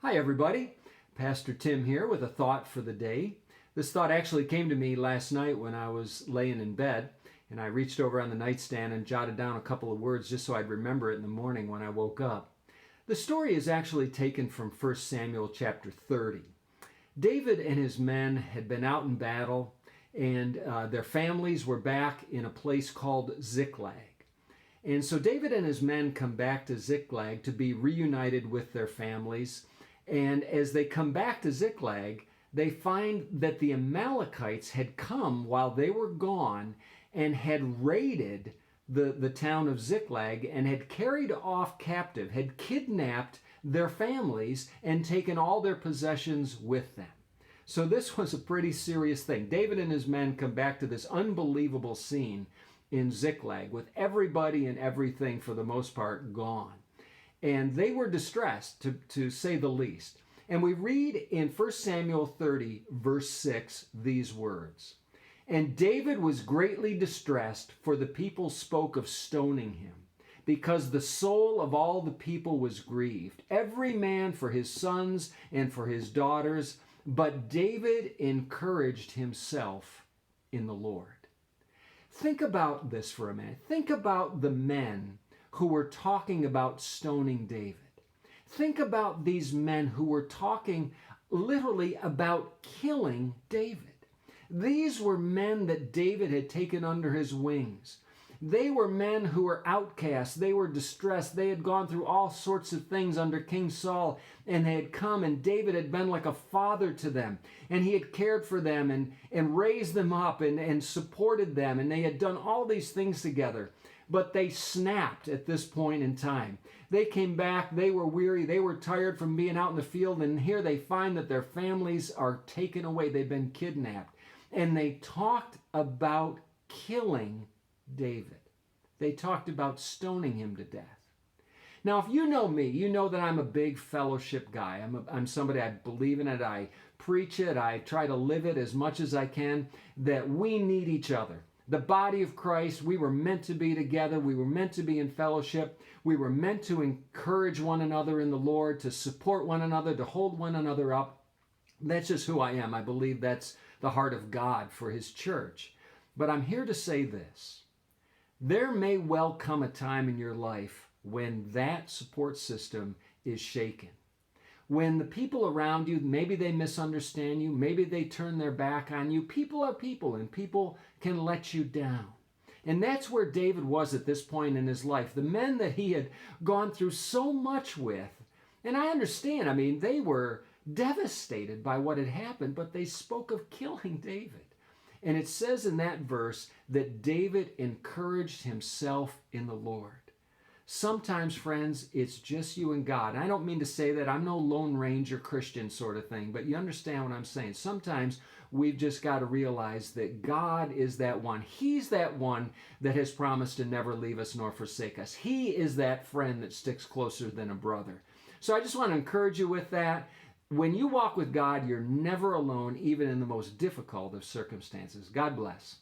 Hi, everybody. Pastor Tim here with a thought for the day. This thought actually came to me last night when I was laying in bed, and I reached over on the nightstand and jotted down a couple of words just so I'd remember it in the morning when I woke up. The story is actually taken from 1 Samuel chapter 30. David and his men had been out in battle, and their families were back in a place called Ziklag. And so David and his men come back to Ziklag to be reunited with their families. And as they come back to Ziklag, they find that the Amalekites had come while they were gone and had raided the town of Ziklag and had carried off captive, had kidnapped their families and taken all their possessions with them. So this was a pretty serious thing. David and his men come back to this unbelievable scene in Ziklag with everybody and everything for the most part gone. And they were distressed, to say the least. And we read in 1 Samuel 30, verse 6, these words. And David was greatly distressed, for the people spoke of stoning him, because the soul of all the people was grieved, every man for his sons and for his daughters. But David encouraged himself in the Lord. Think about this for a minute. Think about the men who were talking about stoning David. Think about these men who were talking literally about killing David. These were men that David had taken under his wings. They were men who were outcasts. They were distressed. They had gone through all sorts of things under King Saul, and they had come, and David had been like a father to them, and he had cared for them and raised them up and supported them, and they had done all these things together. But they snapped at this point in time. They came back, they were weary, they were tired from being out in the field, and here they find that their families are taken away. They've been kidnapped. And they talked about killing David. They talked about stoning him to death. Now, if you know me, you know that I'm a big fellowship guy. I'm somebody, I believe in it, I preach it, I try to live it as much as I can, that we need each other. The body of Christ, we were meant to be together. We were meant to be in fellowship. We were meant to encourage one another in the Lord, to support one another, to hold one another up. That's just who I am. I believe that's the heart of God for His church. But I'm here to say this. There may well come a time in your life when that support system is shaken. When the people around you, maybe they misunderstand you, maybe they turn their back on you. People are people, and people can let you down. And that's where David was at this point in his life. The men that he had gone through so much with, and I understand, they were devastated by what had happened, but they spoke of killing David. And it says in that verse that David encouraged himself in the Lord. Sometimes, friends, it's just you and God. I don't mean to say that I'm no Lone Ranger Christian sort of thing, but you understand what I'm saying. Sometimes we've just got to realize that God is that one. He's that one that has promised to never leave us nor forsake us. He is that friend that sticks closer than a brother. So I just want to encourage you with that. When you walk with God, you're never alone, even in the most difficult of circumstances. God bless.